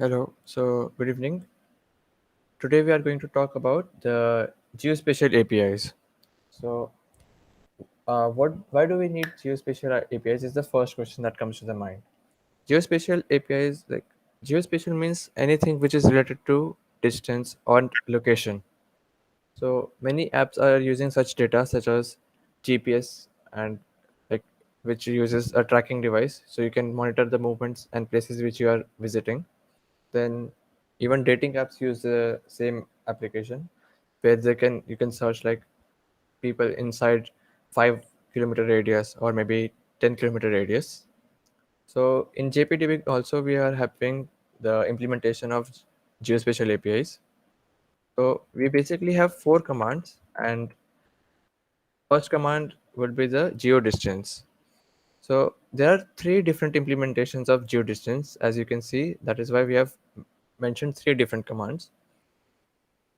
Hello, so good evening. Today we are going to talk about the geospatial APIs. So, why do we need geospatial APIs? Is the first question that comes to the mind. Geospatial APIs, like geospatial means anything which is related to distance or location. So many apps are using such data, such as GPS and like which uses a tracking device, so you can monitor the movements and places which you are visiting. Then even dating apps use the same application where they can you can search like people inside 5 kilometer radius or maybe 10 kilometer radius. So in JPDB also we are having the implementation of geospatial APIs. So we basically have four commands, and first command would be the geodistance. So there are three different implementations of geodistance, as you can see. That is why we have mentioned three different commands.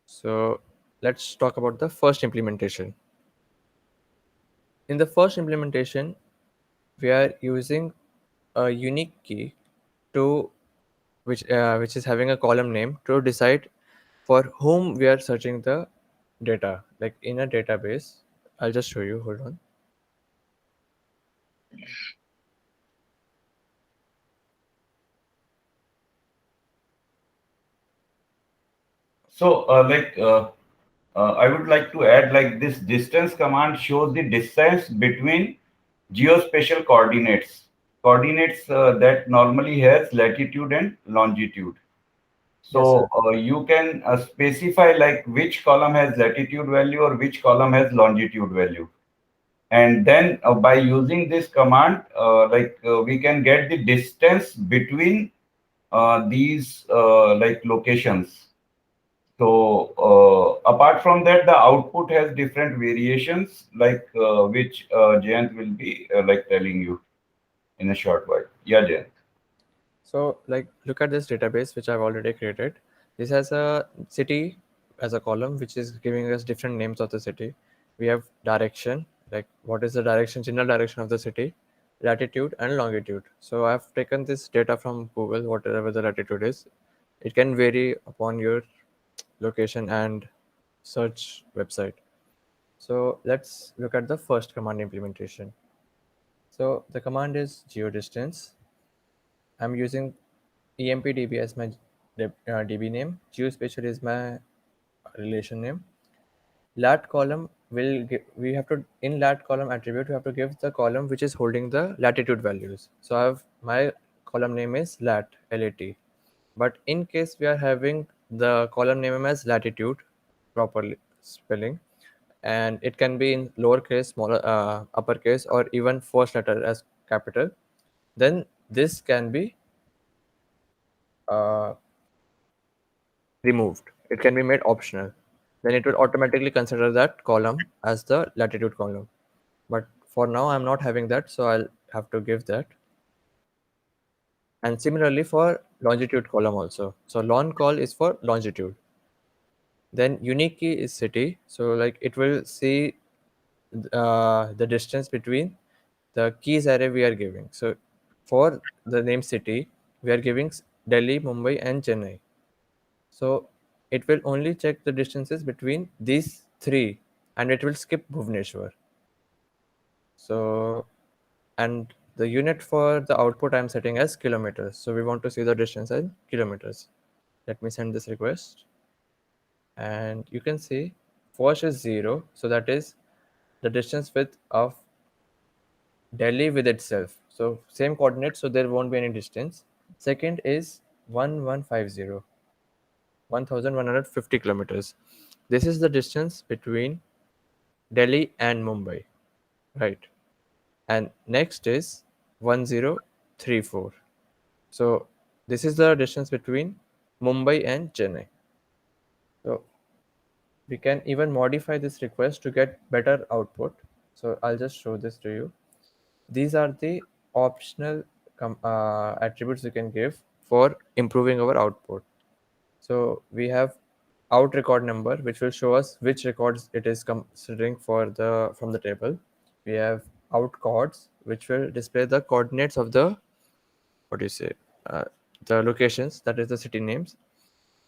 So let's talk about the first implementation. In the first implementation, we are using a unique key to which is having a column name to decide for whom we are searching the data. Like in a database, I'll just show you. Hold on. So, I would like to add, like this distance command shows the distance between geospatial coordinates that normally has latitude and longitude. Yes, So sir. you can specify like which column has latitude value or which column has longitude value. And then by using this command, we can get the distance between these locations. So apart from that, the output has different variations, which Jayant will be telling you in a short while. Yeah, Jayant. So, like, look at this database which I've already created. This has a city as a column, which is giving us different names of the city. We have direction, like what is the direction, general direction of the city, latitude and longitude. So I've taken this data from Google, whatever the latitude is. It can vary upon your location and search website. So let's look at the first command implementation. So the command is geodistance. I'm using EMPDB as my DB name. Geospatial is my relation name. Lat column will give, we have to in lat column attribute we have to give the column which is holding the latitude values. So I have my column name is lat. But in case we are having the column name as latitude, properly spelling, and it can be in lowercase, smaller, uppercase, or even first letter as capital, then this can be uh, removed. It can be made optional. Then it will automatically consider that column as the latitude column. But for now, I'm not having that, so I'll have to give that. And similarly for longitude column also. So lon call is for longitude. Then unique key is city. So like it will see the distance between the keys array we are giving. So for the name city, we are giving Delhi, Mumbai, and Chennai. So it will only check the distances between these three, and it will skip Bhubaneswar. So, and the unit for the output I'm setting as kilometers. So we want to see the distance in kilometers. Let me send this request. And you can see first is 0. So that is the distance width of Delhi with itself. So same coordinates, so there won't be any distance. Second is 1150. 1150 kilometers. This is the distance between Delhi and Mumbai, right? And next is 1034. So this is the distance between Mumbai and Chennai. So we can even modify this request to get better output. So I'll just show this to you. These are the optional attributes you can give for improving our output. So we have out record number, which will show us which records it is considering for the from the table. We have out coords, which will display the coordinates of the what do you say the locations, that is the city names,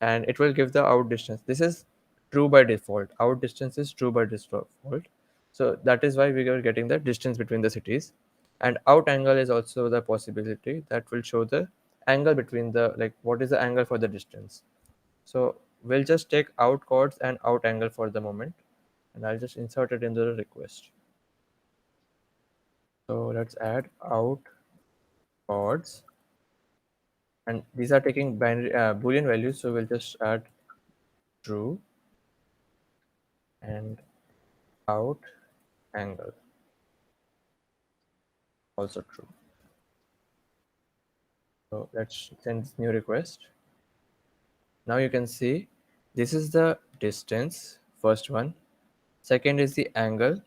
and it will give the out distance. This is true by default. Out distance is true by default. So that is why we are getting the distance between the cities. And out angle is also the possibility that will show the angle between the, like, what is the angle for the distance. So we'll just take out chords and out angle for the moment, and I'll just insert it into the request. So let's add out chords, and these are taking binary boolean values. So we'll just add true and out angle also true. So let's send this new request. Now you can see this is the distance, first one. Second is the angle.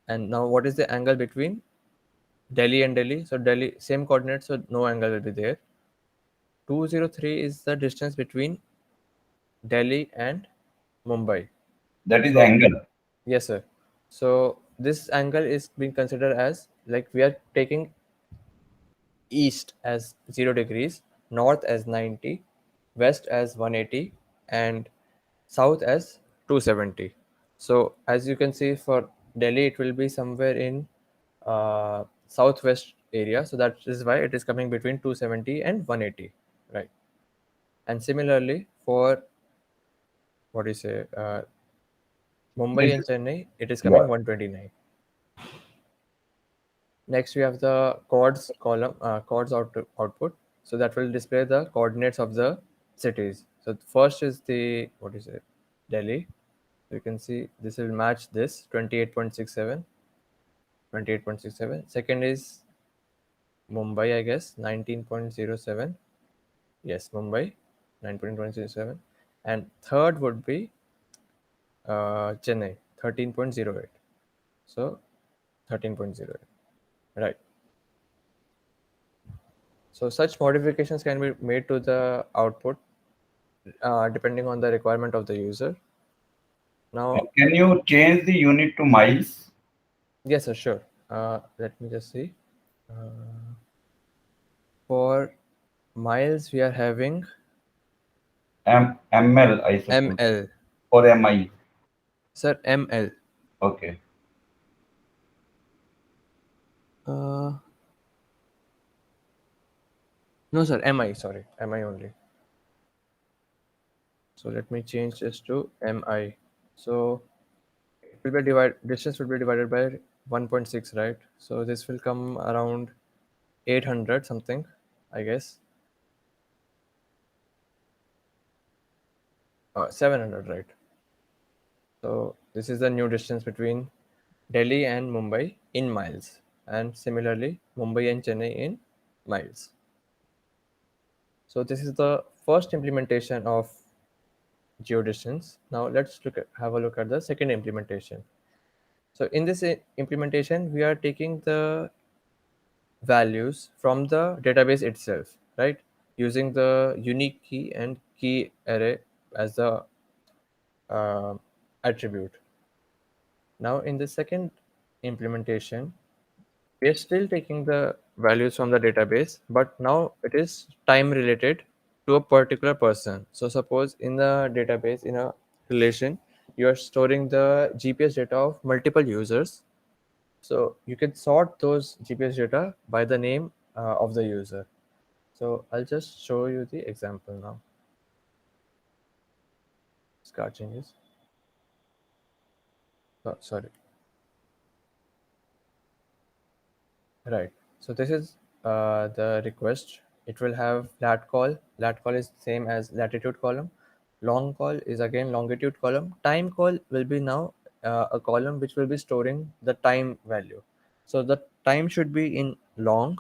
And now what is the angle between Delhi and Delhi? So Delhi, same coordinates, so no angle will be there. 203 is the distance between Delhi and Mumbai. That is So angle. yes, sir. So this angle is being considered as, like, we are taking east as 0 degrees, north as 90, west as 180, and south as 270. So as you can see, for Delhi it will be somewhere in southwest area, so that is why it is coming between 270 and 180, right? And similarly for, what do you say, Mumbai and Chennai, it is Yeah. coming 129. Next, we have the chords column, chords output. So that will display the coordinates of the cities. So first is the, what is it, Delhi. So you can see this will match this 28.67, 28.67. Second is Mumbai, I guess, 19.07. Yes, Mumbai, 19.07. And third would be Chennai, 13.08. So 13.08, right? So such modifications can be made to the output depending on the requirement of the user. Now, Can you change the unit to miles? yes, sir, sure. Let me just see. For miles, we are having ML, I suppose, ml. or MI. Sir, ml. Okay. Uh, no, sir, mi. Sorry, mi only. So let me change this to mi. So it will be divided. Distance will be divided by 1.6, right? So this will come around 800 something, I guess. 700, right? So this is the new distance between Delhi and Mumbai in miles, and similarly Mumbai and Chennai in miles. So this is the first implementation of geodistance. Now let's have a look at the second implementation. So in this implementation, we are taking the values from the database itself, right? Using the unique key and key array as the uh, attribute. Now in the second implementation, we are still taking the values from the database, but now it is time related to a particular person. So suppose in the database, in a relation, you are storing the GPS data of multiple users. So you can sort those GPS data by the name of the user. So I'll just show you the example now. Card changes. Oh, sorry. Right. So this is the request. It will have lat call. Lat call is same as latitude column. Long call is again longitude column. Time call will be now a column which will be storing the time value. So the time should be in long,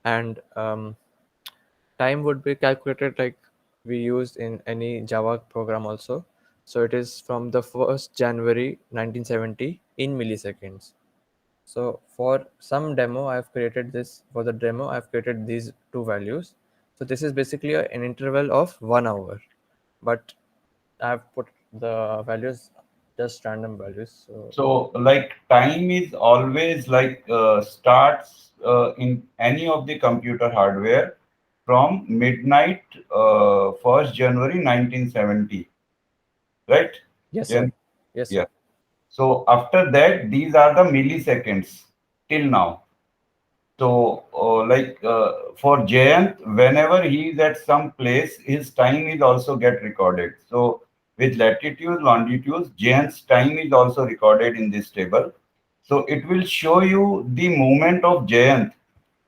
and time would be calculated like we used in any Java program also. So it is from the 1st January 1970 in milliseconds. So for some demo, I've created this. For the demo, I've created these two values. So this is basically an interval of 1 hour, but I've put the values just random values. So So, like, time is always like starts in any of the computer hardware. from midnight 1st January 1970, right? Yes, Yeah. sir. Yes, Yeah. sir. So after that, these are the milliseconds till now. So, for Jayant, whenever he is at some place, his time is also get recorded. So, with latitude, longitude, Jayant's time is also recorded in this table. So, it will show you the movement of Jayant,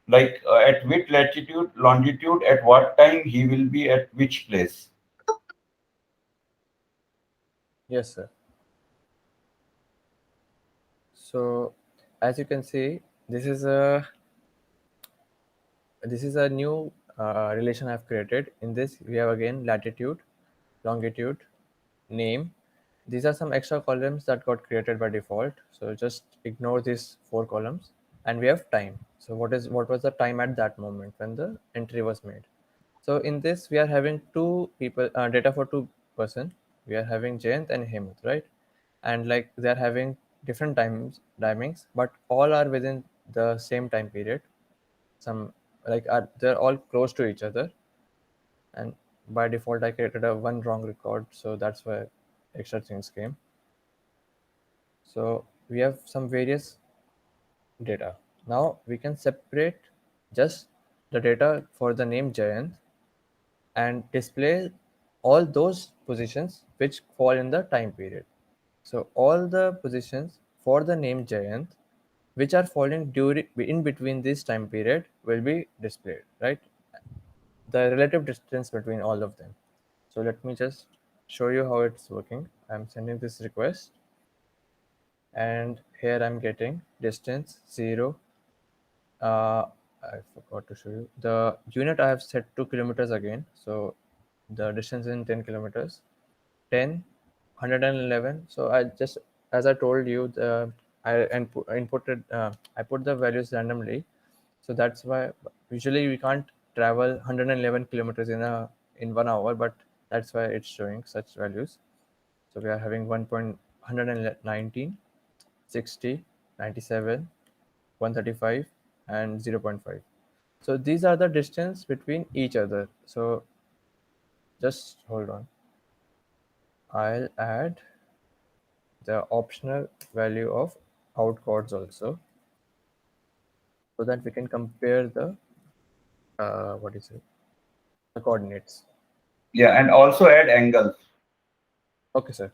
like at which latitude, longitude, at what time he will be at which place. Yes, sir. So, as you can see, this is a new relation I've created. In this, we have again latitude, longitude, name. These are some extra columns that got created by default. So just ignore these four columns, and we have time. So what was the time at that moment when the entry was made? So in this, we are having two people data for two-person. We are having Jayant and Hemant, right? And like they are having different timings, but all are within the same time period. Some like they're all close to each other, and by default I created a one wrong record, so that's why extra things came. So we have some various data. Now we can separate just the data for the name Jayant and display all those positions which fall in the time period. So all the positions for the name Jayant which are falling during in between this time period will be displayed, right? The relative distance between all of them. So let me just show you how it's working. I'm sending this request, and here I'm getting distance 0. I forgot to show you the unit. I have set 2 kilometers again, so the distance in 10 kilometers, 10, 111. So I just, as I told you, I put the values randomly, so that's why usually we can't travel 111 kilometers in 1 hour, but that's why it's showing such values. So we are having 1.119, 60, 97, 135, and 0.5. So these are the distance between each other. So just hold on. I'll add the optional value of out chords also, so that we can compare the what is it, the coordinates. Yeah, and also add angles. Okay, sir.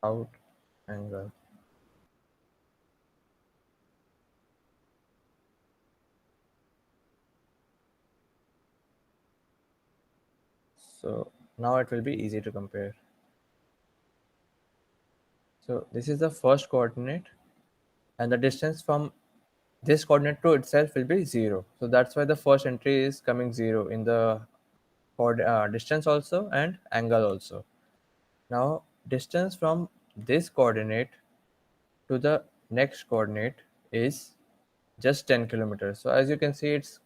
Out angle. So now it will be easy to compare. So this is the first coordinate, and the distance from this coordinate to itself will be 0. So that's why the first entry is coming 0 in the distance also and angle also. Now distance from this coordinate to the next coordinate is just 10 kilometers. So as you can see, it's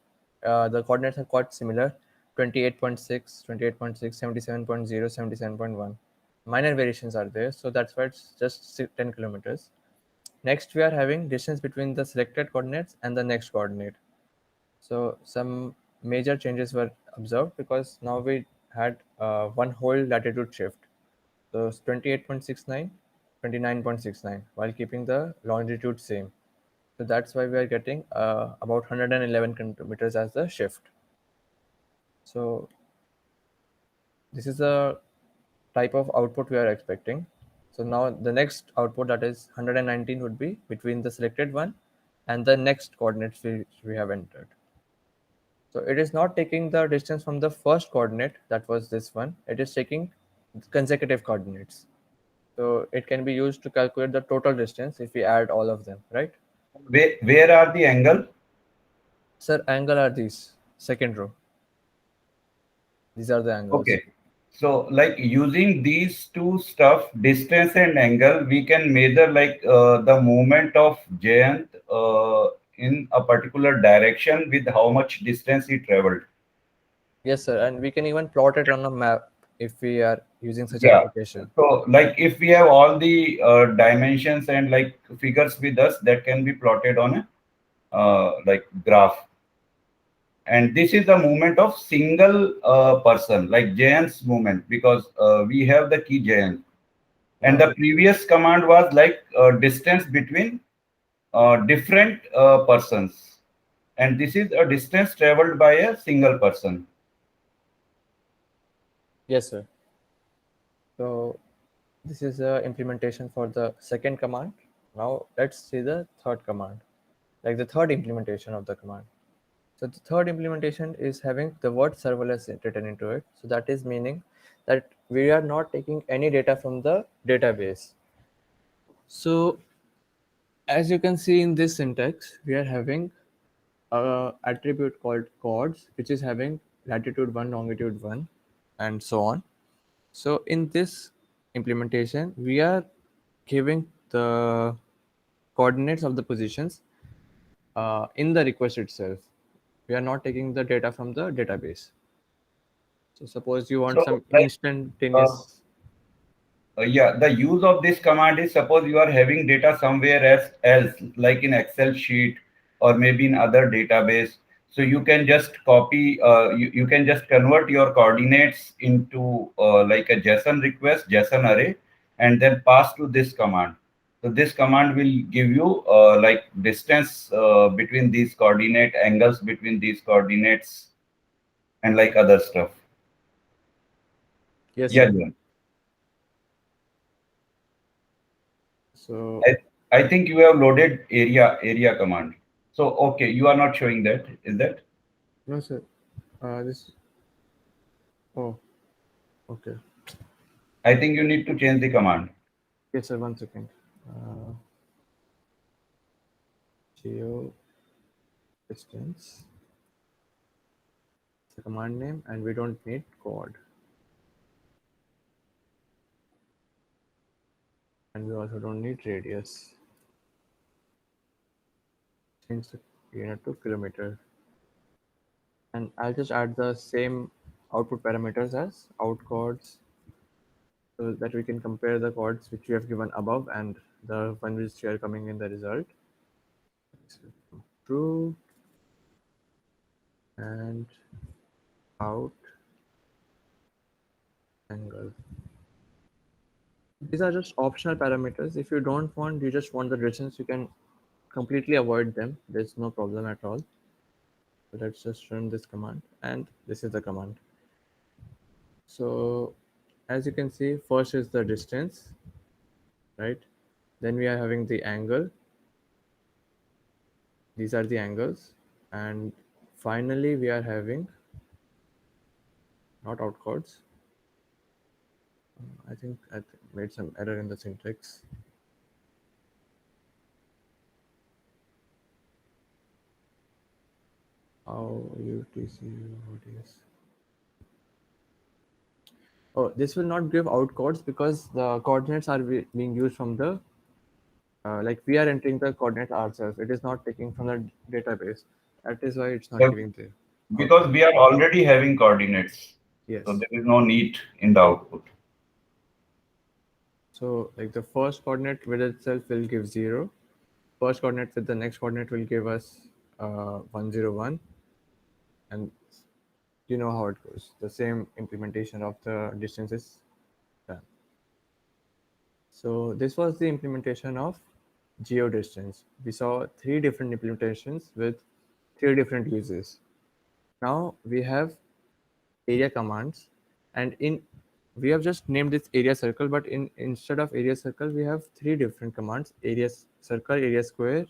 the coordinates are quite similar: 28.6, 28.6, 77.0, 77.1. Minor variations are there, so that's why it's just 10 kilometers. Next, we are having distance between the selected coordinates and the next coordinate. So some major changes were observed because now we had one whole latitude shift. So it's 28.69, 29.69, while keeping the longitude same. So that's why we are getting about 111 kilometers as the shift. So this is the type of output we are expecting. So now the next output, that is 119, would be between the selected one and the next coordinates we have entered. So it is not taking the distance from the first coordinate, that was this one. It is taking consecutive coordinates. So it can be used to calculate the total distance if we add all of them, right? Where are the angle? Sir, angle are these, second row. These are the angles. Okay. So, like using these two stuff, distance and angle, we can measure like the movement of Jayant in a particular direction with how much distance he traveled. Yes, sir. And we can even plot it on a map if we are using such Yeah. application. So, like if we have all the dimensions and like figures with us, that can be plotted on a like graph. And this is the movement of single person, like Jayan's movement, because we have the key Jayan. And the previous command was like distance between different persons. And this is a distance traveled by a single person. Yes, sir. So this is the implementation for the second command. Now let's see the third command, like the third implementation of the command. So the third implementation is having the word serverless written into it. So that is meaning that we are not taking any data from the database. So as you can see in this syntax, we are having a attribute called chords, which is having latitude 1, longitude 1, and so on. So in this implementation, we are giving the coordinates of the positions in the request itself. We are not taking the data from the database. So suppose you want So, some like, uh, instantaneous. yeah, the use of this command is, suppose you are having data somewhere else, like in Excel sheet or maybe in other database. So you can just copy, you can just convert your coordinates into like a JSON request, JSON array, and then pass to this command. So this command will give you like distance between these coordinate, angles between these coordinates, and like other stuff. Yes, Yeah, sir. yeah. So I, I think you have loaded area command. So okay, you are not showing that. Is that? no, sir. This. Oh, okay. I think you need to change the command. Yes, sir. 1 second. Geo distance. It's a command name, and we don't need chord, and we also don't need radius. Change the unit to kilometer, and I'll just add the same output parameters as out chords, so that we can compare the chords which we have given above and the one which are coming in the result. True and out angle. These are just optional parameters. If you don't want, you just want the distance, you can completely avoid them. There's no problem at all. So let's just run this command, and this is the command. So as you can see, first is the distance, right? Then we are having the angle. These are the angles. And finally, we are having not out chords. I think made some error in the syntax. How UTC ODS. Oh, this will not give out chords because the coordinates are being used from the like we are entering the coordinate ourselves. It is not taking from the database. That is why it's not But giving the because output. we are already having coordinates, so Yes. there is no need in the output. So like the first coordinate with itself will give 0. First coordinate with the next coordinate will give us 101, and you know how it goes. The same implementation of the distances done. So this was the implementation of geodistance. We saw 3 different implementations with 3 different uses. Now we have area commands, and in we have just named this area circle, but instead of area circle we have 3 different commands: area circle, area square,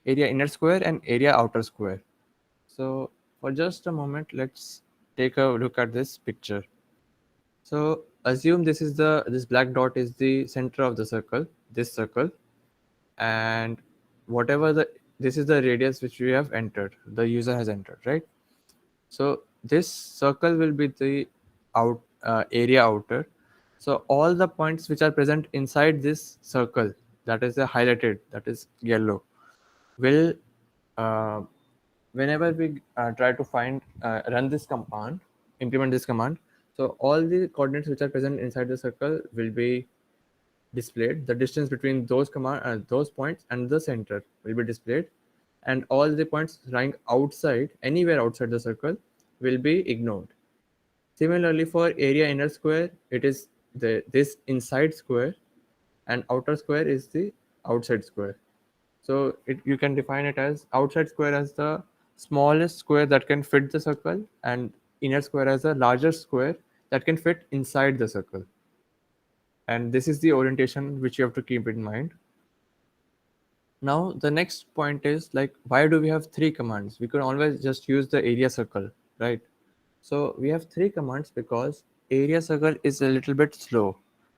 area inner square, and area outer square. So for just a moment, let's take a look at this picture. So assume this black dot is the center of the circle, this circle, and whatever the this is the radius which we have entered, the user has entered, right? So this circle will be the area outer. So all the points which are present inside this circle, that is the highlighted, that is yellow, will uh, whenever we try to find run this command, implement this command, so all the coordinates which are present inside the circle will be displayed. The distance between those points and the center will be displayed, and all the points lying outside, anywhere outside the circle, will be ignored. Similarly, for area inner square, it is this inside square, and outer square is the outside square. So you can define it as outside square as the smallest square that can fit the circle, and inner square as the largest square that can fit inside the circle. And this is the orientation which you have to keep in mind. Now the next point is like, why do we have three commands? We could always just use the area circle, right? So we have three commands because area circle is a little bit slow.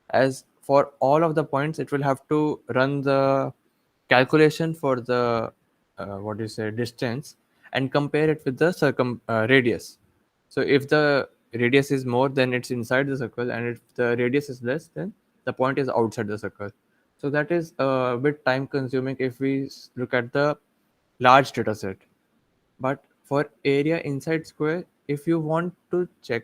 As for all of the points, it will have to run the calculation for the what do you say, distance, and compare it with the radius. So if the radius is more, then it's inside the circle, and if the radius is less, then the point is outside the circle. So that is a bit time consuming if we look at the large data set. But for area inside square, if you want to check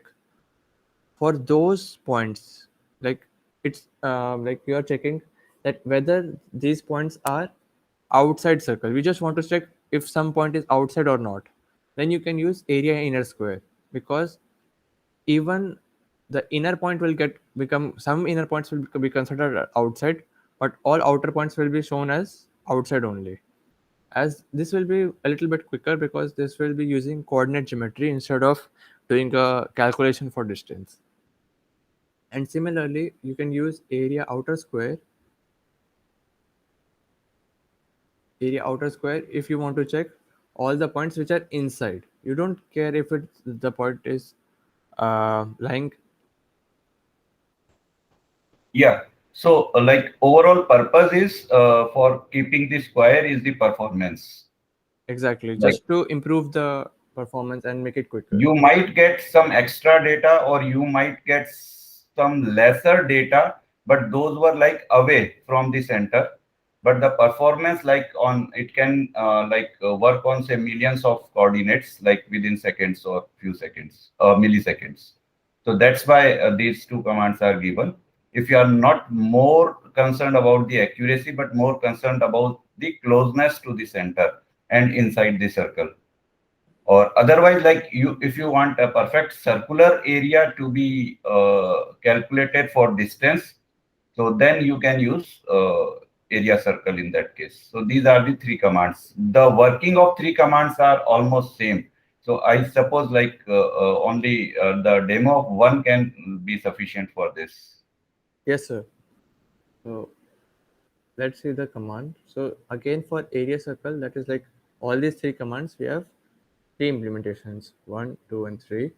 for those points, like it's like you are checking that whether these points are outside circle, we just want to check if some point is outside or not, then you can use area inner square, because even the inner point will get become, some inner points will be considered outside, but all outer points will be shown as outside only. As this will be a little bit quicker because this will be using coordinate geometry instead of doing a calculation for distance. And similarly, you can use area outer square if you want to check all the points which are inside. You don't care if the point is lying. Yeah. So, like overall purpose is for keeping the square is the performance. Exactly, Like just to improve the performance and make it quicker. you might get some extra data or you might get some lesser data, but those were like away from the center. But the performance, like on it can work on say millions of coordinates, like within seconds or few seconds or milliseconds. So that's why these two commands are given. If you are not more concerned about the accuracy, but more concerned about the closeness to the center and inside the circle, or otherwise, like you, if you want a perfect circular area to be calculated for distance, so then you can use area circle in that case. So these are the three commands. The working of three commands are almost same. So I suppose like only the demo of one can be sufficient for this. Yes, sir. So let's see the command. So again, for area circle, that is like all these three commands, we have three implementations, 1, 2, and 3.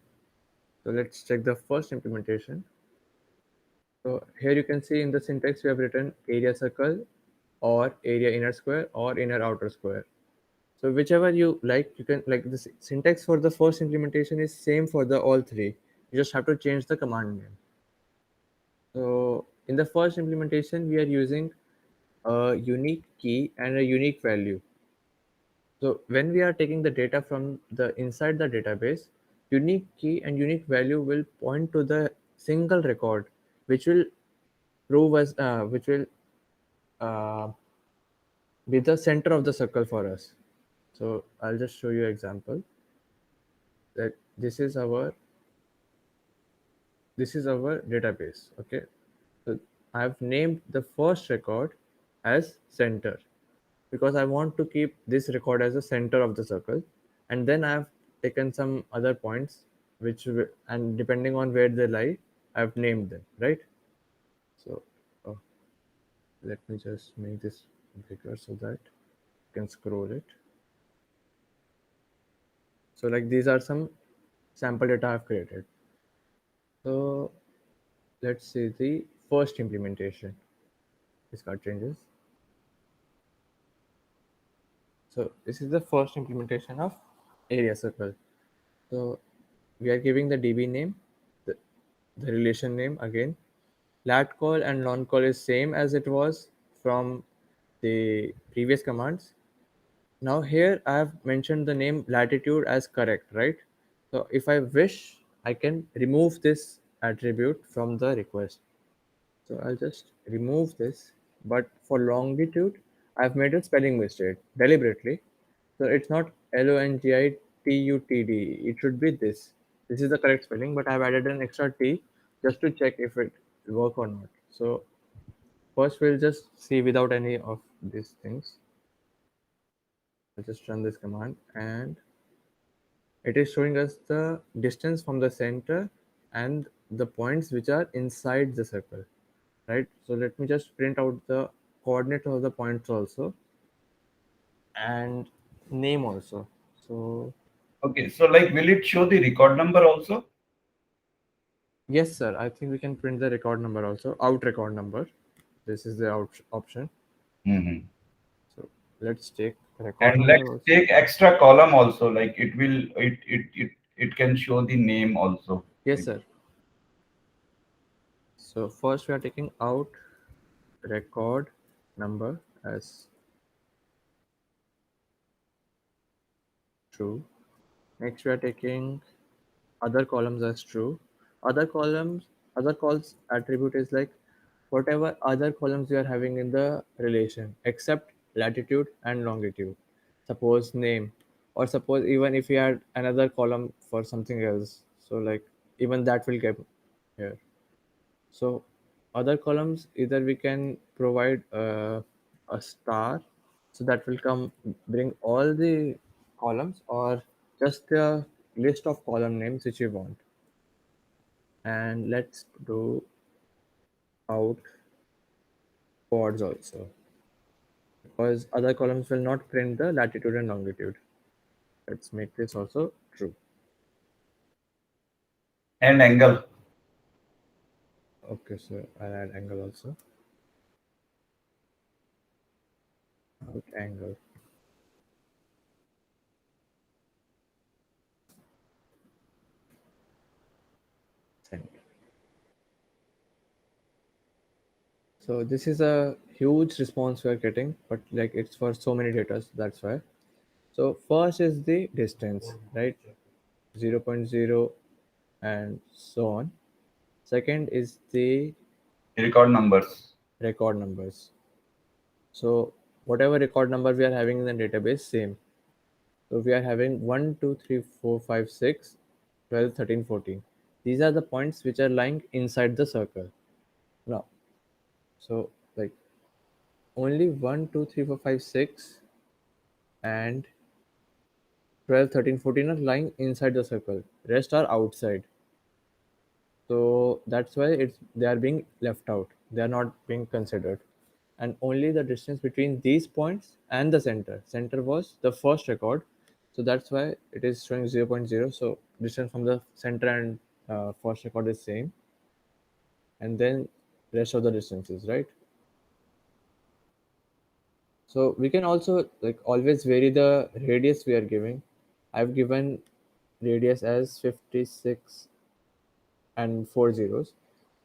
So let's check the first implementation. So here you can see in the syntax we have written area circle or area inner square or inner outer square. So whichever you like, you can, like, the syntax for the first implementation is same for the all three. You just have to change the command name. So in the first implementation, we are using a unique key and a unique value. So when we are taking the data from the inside the database, unique key and unique value will point to the single record, which will which will uh, be the center of the circle for us. So I'll just show you an example that this is our database. Okay, so I have named the first record as center because I want to keep this record as the center of the circle, and then I have taken some other points and depending on where they lie, I've named them, right? So oh, let me just make this bigger so that you can scroll it. So like these are some sample data I've created. So let's see the first implementation. Discard changes. So this is the first implementation of area circle. So we are giving the DB name, the, the relation name again. Lat call and non call is same as it was from the previous commands. Now here I have mentioned the name latitude as correct, right? So if I wish, I can remove this attribute from the request. So I'll just remove this. But for longitude, I've made a spelling mistake deliberately. So it's not LONGITUTD. It should be this. This is the correct spelling, but I've added an extra T just to check if it will work or not. So first we'll just see without any of these things. I'll just run this command and it is showing us the distance from the center and the points which are inside the circle, right? So let me just print out the coordinates of the points also and name also. So Okay, so like, will it show the record number also? yes, sir. I think we can print the record number also. Out record number. This is the out option. Hmm. So let's take the record And number let's also. take extra column also. Like it can show the name also. Yes, Like, sir. So first we are taking out record number as true. Next we are taking other columns as true. Other columns, other calls attribute is like whatever other columns you are having in the relation except latitude and longitude. Suppose name, or suppose even if you add another column for something else. So like even that will get here. So other columns either we can provide a star, so that will come bring all the columns or just a list of column names which you want. And let's do out chords also because other columns will not print the latitude and longitude. Let's make this also true. and angle. Okay, so I'll add angle also. Out angle. Send. So this is a huge response we are getting, but like it's for so many data, so that's why. So first is the distance, right? 0, 0.0 and so on. Second is the Record numbers. record numbers. So whatever record number we are having in the database, same. So we are having 1, 2, 3, 4, 5, 6, 12, 13, 14. These are the points which are lying inside the circle. Now, so like only 1, 2, 3, 4, 5, 6 and 12, 13, 14 are lying inside the circle. Rest are outside. So that's why it's they are being left out. They are not being considered. And only the distance between these points and the center. Center was the first record. So that's why it is showing 0, 0.0. So distance from the center and first record is same. And then rest of the distances, right? So we can also like always vary the radius we are giving. I've given radius as 56 and 4 zeros,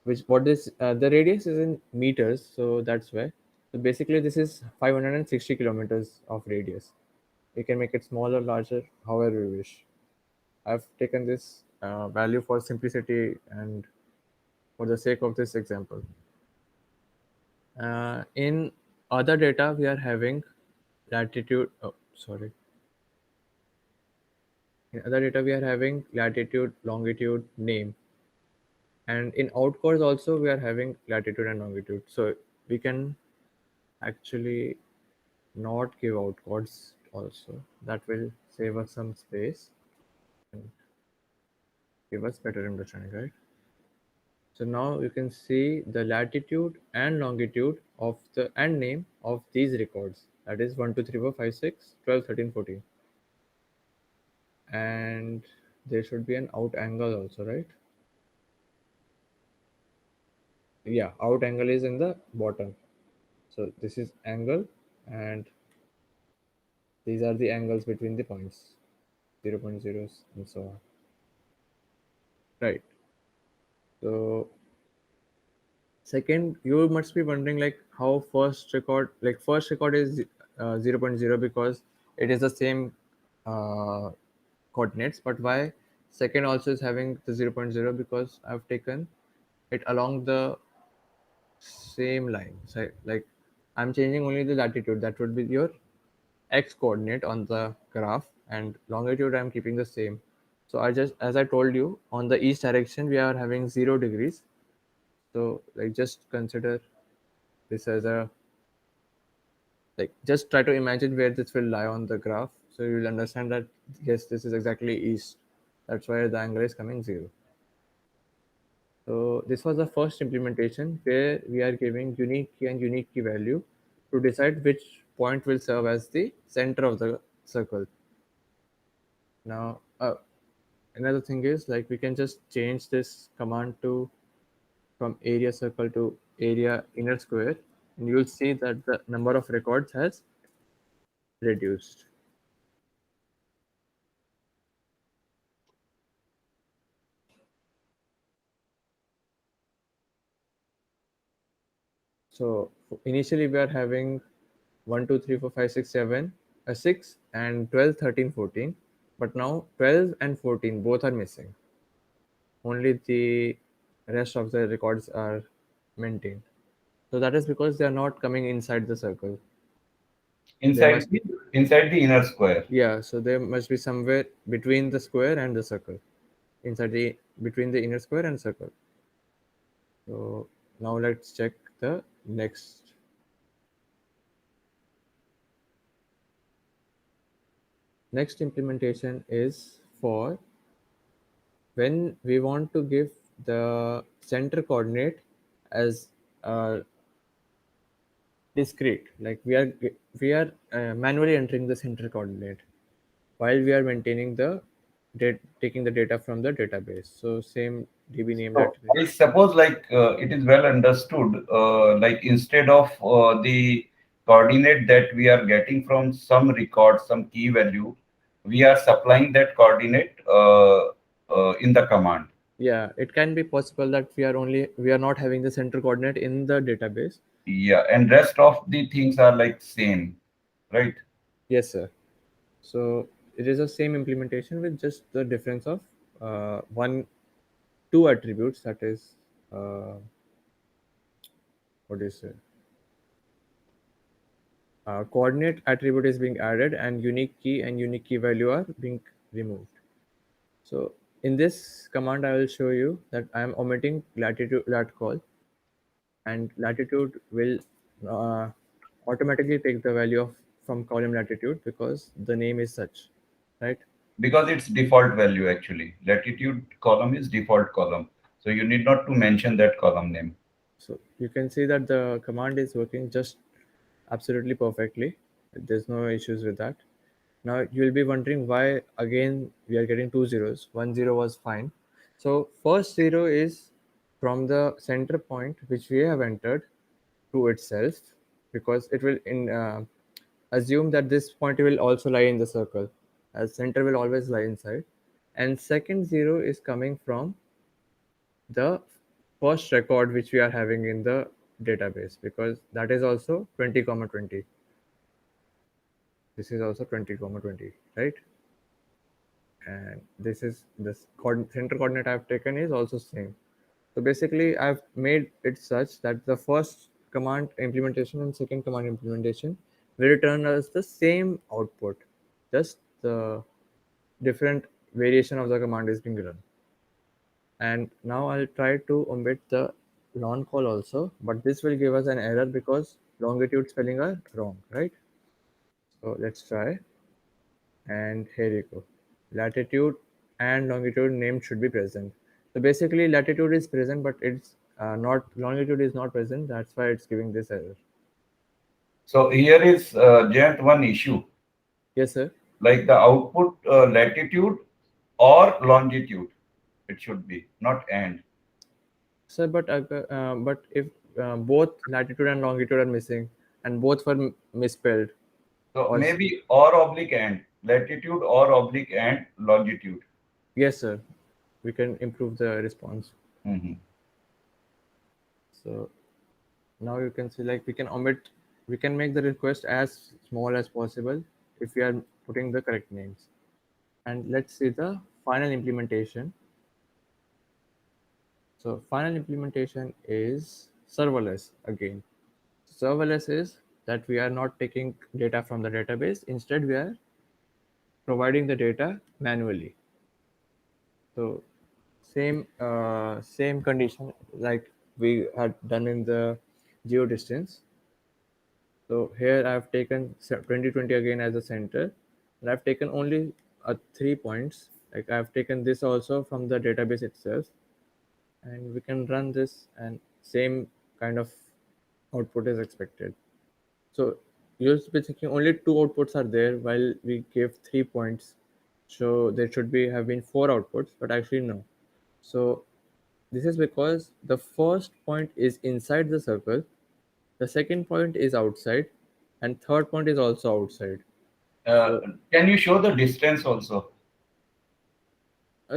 which what is the radius is in meters, so that's why. So basically this is 560 kilometers of radius. We can make it smaller, larger, however we wish. I've taken this value for simplicity and for the sake of this example. In other data we are having latitude, oh sorry, in other data we are having latitude, longitude, name, and in outcodes also we are having latitude and longitude. So we can actually not give outcodes also. That will save us some space and give us better understanding, right? So now you can see the latitude and longitude of the and name of these records, that is 1, 2, 3, 4, 5, 6, 12, 13, 14. And there should be an out angle also, right? Yeah, out angle is in the bottom. So this is angle and these are the angles between the points, 0, 0.0s and so on, right? So second, you must be wondering like how first record is 0, 0.0 because it is the same uh, coordinates, but why second also is having the 0, 0.0 because I've taken it along the same line. So like I'm changing only the latitude, that would be your x coordinate on the graph, and longitude I'm keeping the same. So I just, as I told you, on the east direction we are having 0 degrees. So like just consider this as a, like just try to imagine where this will lie on the graph, so you'll understand that yes, this is exactly east. That's why the angle is coming 0. So this was the first implementation where we are giving unique key and unique key value to decide which point will serve as the center of the circle. Now another thing is, like, we can just change this command to from area circle to area inner square, and you'll see that the number of records has reduced. So initially we are having 1, 2, 3, 4, 5, 6, 7, 6 and 12, 13, 14. But now 12 and 14 both are missing. Only the rest of the records are maintained. So that is because they are not coming inside the circle. They inside must, the inside the inner square. yeah, so they must be somewhere between the square and the circle. Inside the, between the inner square and circle. So now let's check the next. Next implementation is for when we want to give the center coordinate as discrete. Like we are manually entering the center coordinate while we are maintaining the taking the data from the database. So same DB name that So I suppose like it is well understood, like instead of the coordinate that we are getting from some record, some key value, we are supplying that coordinate in the command. yeah, it can be possible that we are not having the center coordinate in the database. Yeah, and rest of the things are like same, right? Yes, sir. So it is the same implementation with just the difference of one two attributes, that is what is it? Coordinate attribute is being added, and unique key and unique key value are being removed. So in this command, I will show you that I am omitting latitude lat call, and latitude will uh, automatically take the value of from column latitude because the name is such, right? Because it's default value actually. Latitude column is default column. So you need not to mention that column name. So you can see that the command is working just absolutely perfectly. There's no issues with that. Now you'll be wondering why again we are getting two zeros. 1 0 was fine. So first zero is from the center point which we have entered to itself, because it will assume that this point will also lie in the circle, as center will always lie inside. And second zero is coming from the first record which we are having in the database, because that is also 20 comma 20. This is also 20 comma 20, right? And this is this center coordinate I've taken is also same. So basically I've made it such that the first command implementation and second command implementation will return us the same output, just the different variation of the command is being run. And now I'll try to omit the long call also, but this will give us an error because longitude spelling are wrong, right? So let's try, and here you go. Latitude and longitude name should be present. So basically latitude is present, but it's not, longitude is not present. That's why it's giving this error. So here is just one issue, Yes, sir. like the output latitude or longitude. It should be not and. Sir, but if both latitude and longitude are missing and both were misspelled, So or maybe or oblique and latitude or oblique and longitude. yes, sir, we can improve the response. Mhm. So now you can see, like, we can omit, we can make the request as small as possible if we are putting the correct names. And let's see the final implementation. So final implementation is serverless again. Serverless is that we are not taking data from the database. Instead, we are providing the data manually. So same condition like we had done in the geo distance. So here I have taken 2020 again as a center, and I've taken only 3 points. Like I have taken this also from the database itself, and we can run this, and same kind of output is expected. So you'll be thinking only 2 outputs are there while we gave 3 points. So there should be have been 4 outputs, but actually no. So this is because the first point is inside the circle, the second point is outside, and third point is also outside. Can you show the distance also?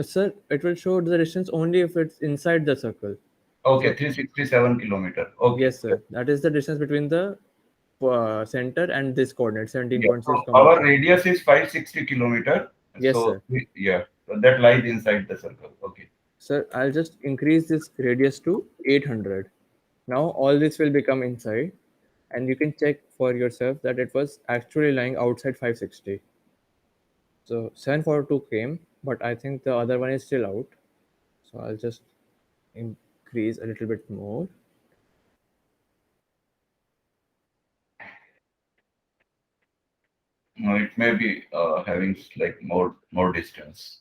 Sir, it will show the distance only if it's inside the circle. Okay, So 367 kilometer. Okay. yes, sir, that is the distance between the center and this coordinate Yeah. 17.6, So our 7. radius is 560 kilometer. Yes, So sir. yeah, so that lies inside the circle. Okay. Sir, I'll just increase this radius to 800. Now all this will become inside, and you can check for yourself that it was actually lying outside 560. So 742 came, but I think the other one is still out. So I'll just increase a little bit more. No, it may be having like more distance.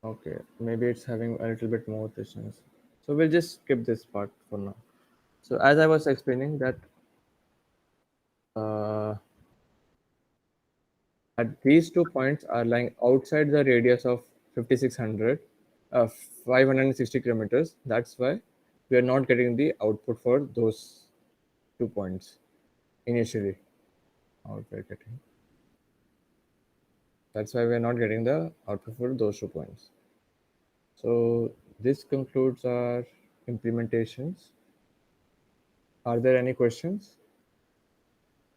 Okay, maybe it's having a little bit more distance. So we'll just skip this part for now. So as I was explaining that uh, at these 2 points are lying outside the radius of 5600, 560 kilometers. That's why we are not getting the output for those 2 points initially. Out we're getting. That's why we are not getting the output for those 2 points. So this concludes our implementations. Are there any questions?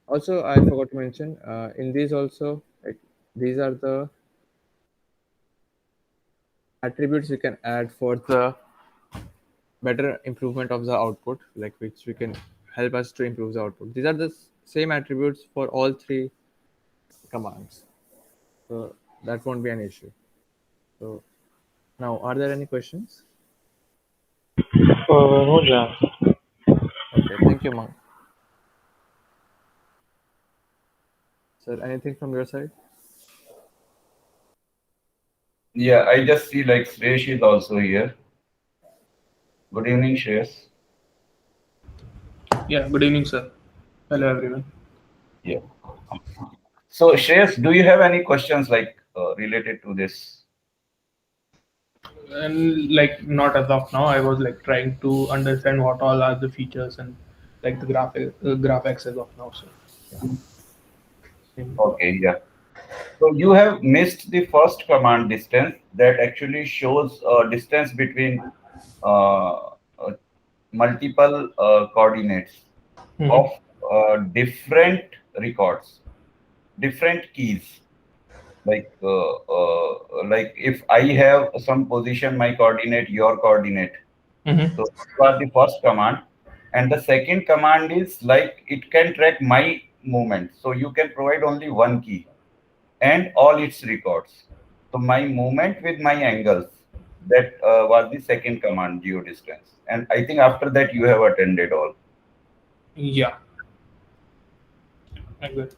Also, I forgot to mention in these also, like, these are the attributes you can add for the better improvement of the output, like which we can help us to improve the output. These are the same attributes for all 3 commands. So that won't be an issue. So now, are there any questions? No, Jan. Okay, thank you, Monk. Sir, anything from your side? Yeah, I just see like Sresh is also here. Good evening, Shreyas. Yeah, good evening, sir. Hello, everyone. Yeah. So Shreyas, do you have any questions like related to this? And like, not as of now, I was like trying to understand what all are the features and like the graphics as of now. So, yeah. Okay, yeah. So you have missed the first command distance that actually shows distance between uh, multiple coordinates of Mhm. different records, different keys. Like if I have some position, my coordinate, your coordinate. Mhm. So this was the first command, and the second command is like it can track my movement. So you can provide only one key and all its records. So my movement with my angles, that was the second command, geodistance. And I think after that you have attended all. Yeah, I good.